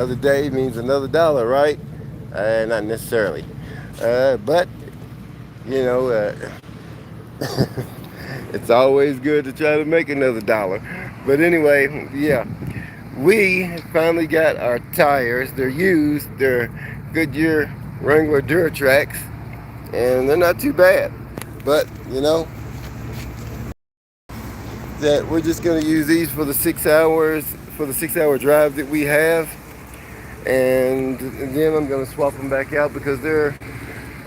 Another day means another dollar, right? Not necessarily. But, you know, it's always good to try to make another dollar. But anyway, yeah, we finally got our tires. They're used. They're Goodyear Wrangler Duratrax, and they're not too bad. But, that we're just going to use these for the 6 hours, for the 6 hour drive that we have. And then I'm going to swap them back out because they're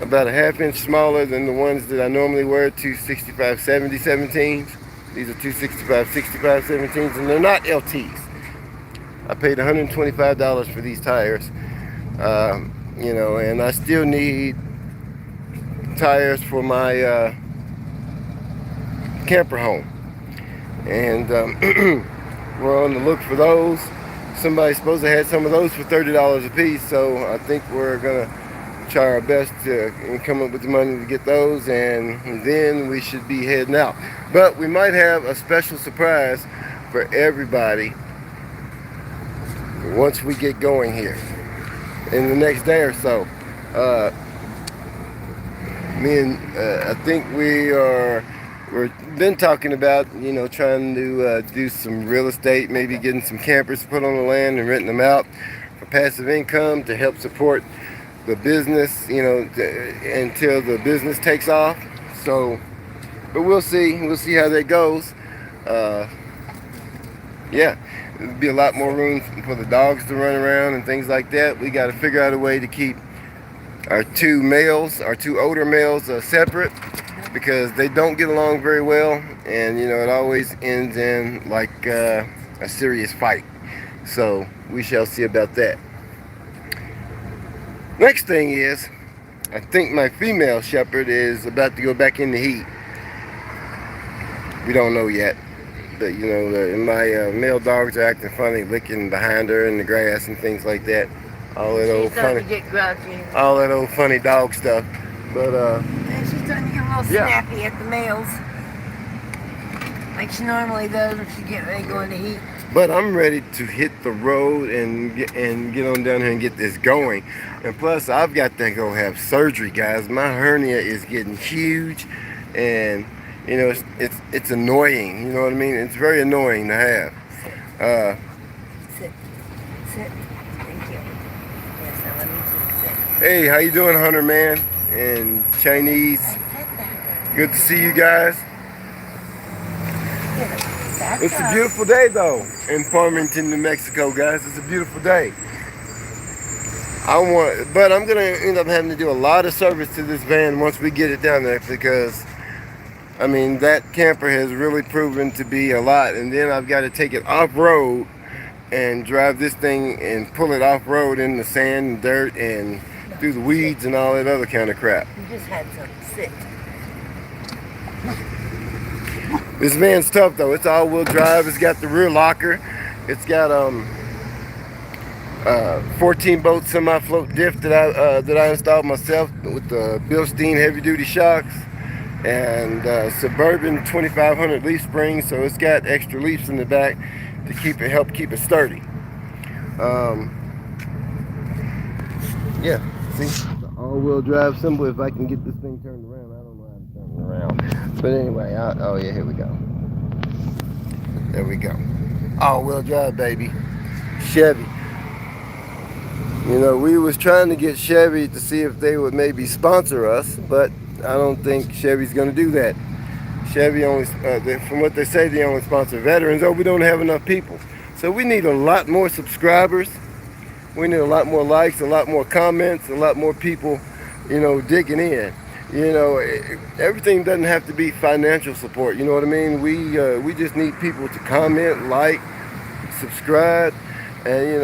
about a half inch smaller than the ones that I normally wear, 265/70 17s. These are 265/65 17s, and they're not LTs. I paid $125 for these tires, and I still need tires for my camper home. And we're on the look for those. Somebody's supposed to have some of those for $30 a piece, so I think we're gonna try our best to come up with the money to get those, and then we should be heading out. But we might have a special surprise for everybody once we get going here in the next day or so. I think we've been talking about, trying to do some real estate, maybe getting some campers put on the land and renting them out for passive income to help support the business, until the business takes off. So, but we'll see. We'll see how that goes. Yeah, there'll be a lot more room for the dogs to run around and things like that. We got to figure out a way to keep our two older males separate, because they don't get along very well, and it always ends in like a serious fight. So we shall see about that. Next thing is, I think my female shepherd is about to go back in the heat. We don't know yet, but my male dogs are acting funny, licking behind her in the grass and things like that. All that old funny, all that old funny dog stuff. But and she's starting to get a little snappy at the males, like she normally does when she get ready to go in the heat. But I'm ready to hit the road and get on down here and get this going. And plus, I've got to go have surgery, guys. My hernia is getting huge, and it's annoying. You know what I mean? It's very annoying to have. Sit. Thank you. Yes, I love you too. Sit. Hey, how you doing, Hunter Man and Chinese? Good to see you guys. It's a beautiful day, though, in Farmington, New Mexico, guys. It's a beautiful day. But I'm gonna end up having to do a lot of service to this van once we get it down there, because that camper has really proven to be a lot. And then I've got to take it off-road and drive this thing and pull it off-road in the sand and dirt and through the weeds and all that other kind of crap. You just had some. Sit. This van's tough, though. It's all-wheel drive. It's got the rear locker. It's got 14 bolt semi-float diff that I installed myself with the Bilstein heavy-duty shocks, and Suburban 2500 leaf springs. So it's got extra leaves in the back to help keep it sturdy. Yeah. See, the all-wheel drive symbol. If I can get this thing turned around, I don't know how to turn it around. But anyway, oh yeah, here we go. There we go. All-wheel drive, baby. Chevy. We was trying to get Chevy to see if they would maybe sponsor us, but I don't think Chevy's going to do that. Chevy only, from what they say, they only sponsor veterans. Oh, we don't have enough people. So we need a lot more subscribers. We need a lot more likes, a lot more comments, a lot more people, digging in. Everything doesn't have to be financial support. You know what I mean? We just need people to comment, like, subscribe, and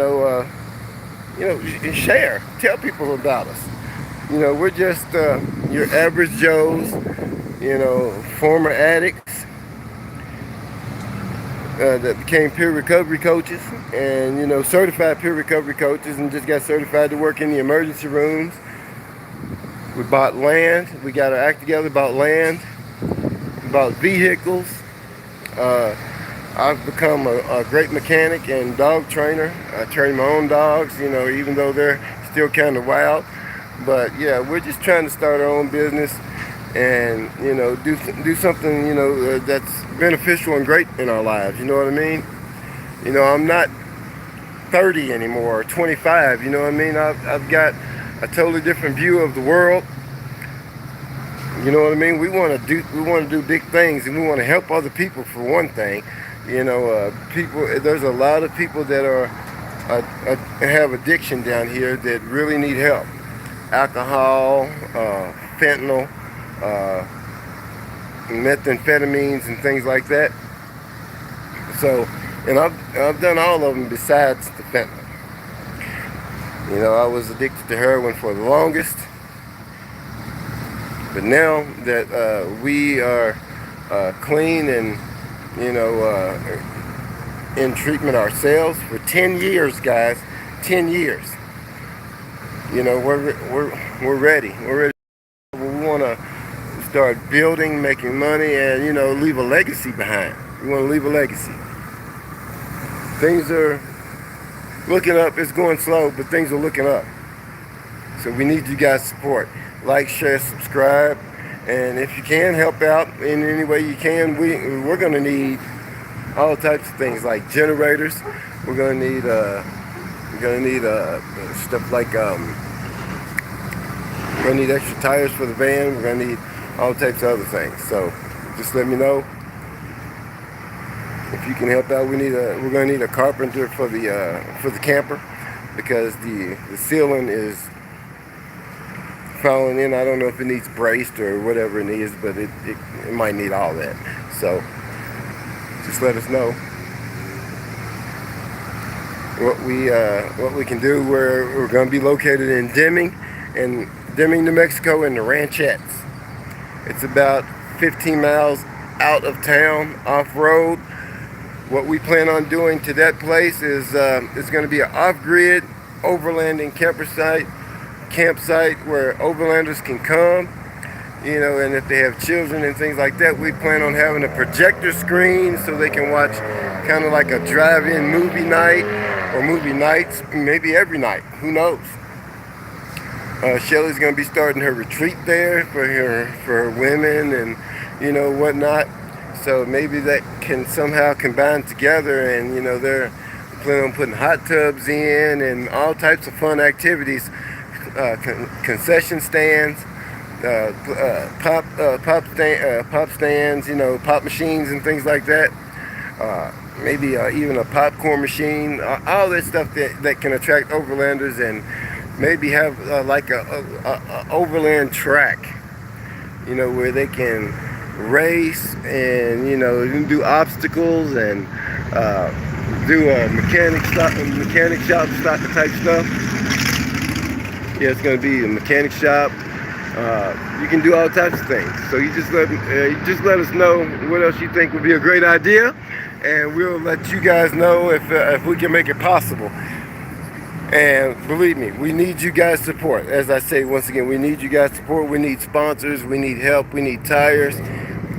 share. Tell people about us. We're just your average Joes. Former addicts that became peer recovery coaches, and certified peer recovery coaches, and just got certified to work in the emergency rooms. We bought land. We got our act together, bought land, bought vehicles, I've become a great mechanic and dog trainer. I train my own dogs, you know, even though they're still kind of wild. But yeah, we're just trying to start our own business and, you know, do something, you know, that's beneficial and great in our lives. You know what I mean? You know, I'm not 30 anymore or 25. You know what I mean? I've got a totally different view of the world. You know what I mean? We want to do big things, and we want to help other people for one thing. You know, there's a lot of people that have addiction down here that really need help. Alcohol, fentanyl, methamphetamines, and things like that. So, and I've done all of them besides the fentanyl. You know, I was addicted to heroin for the longest. But now that we are clean and, you know, in treatment ourselves for 10 years, guys, 10 years. You know, we're ready. We're ready. We want to start building, making money, and, you know, leave a legacy behind. We want to leave a legacy. Things are looking up. It's going slow, but things are looking up. So we need you guys' support. Like, share, subscribe, and if you can help out in any way you can, we're going to need all types of things like generators. We're going to need stuff like we're going to need extra tires for the van. We're going to need all types of other things. So just let me know if you can help out. We're going to need a carpenter for the camper because the ceiling is falling in. I don't know if it needs braced or whatever it needs, but it might need all that. So just let us know what we can do. We're going to be located in Deming, New Mexico, in the Ranchettes. It's about 15 miles out of town, off road. What we plan on doing to that place is it's going to be an off-grid overlanding campsite where overlanders can come, you know, and if they have children and things like that, we plan on having a projector screen so they can watch kind of like a drive-in movie night or movie nights, maybe every night, who knows. Shelly's going to be starting her retreat there for her women and, you know, whatnot. So maybe that can somehow combine together, and, you know, they're planning on putting hot tubs in and all types of fun activities. Concession stands, pop stands, you know, pop machines and things like that. Maybe even a popcorn machine. All that stuff that can attract overlanders, and maybe have like a overland track, you know, where they can race and, you know, do obstacles and do a mechanic shop type stuff. Yeah, it's going to be a mechanic shop. You can do all types of things. So you just let us know what else you think would be a great idea, and we'll let you guys know if we can make it possible. And believe me, we need you guys' support. As I say, once again, we need you guys' support. We need sponsors. We need help. We need tires.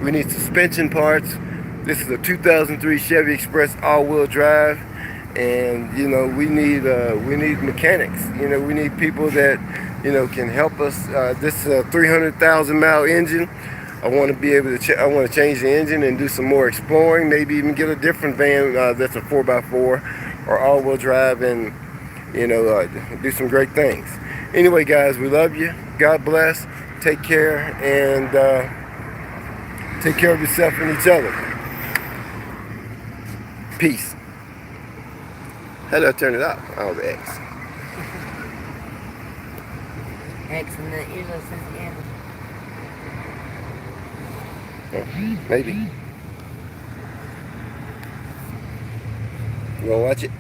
We need suspension parts. This is a 2003 Chevy Express all-wheel drive. And, you know, we need mechanics. You know, we need people that, you know, can help us. This is a 300,000 mile engine. I want to be able to I want to change the engine and do some more exploring. Maybe even get a different van that's a 4x4 or all-wheel drive, and, you know, do some great things. Anyway, guys, we love you. God bless. Take care, and take care of yourself and each other. Peace. How do I turn it off? Oh, the X. X and the usually says N. Maybe. You wanna watch it?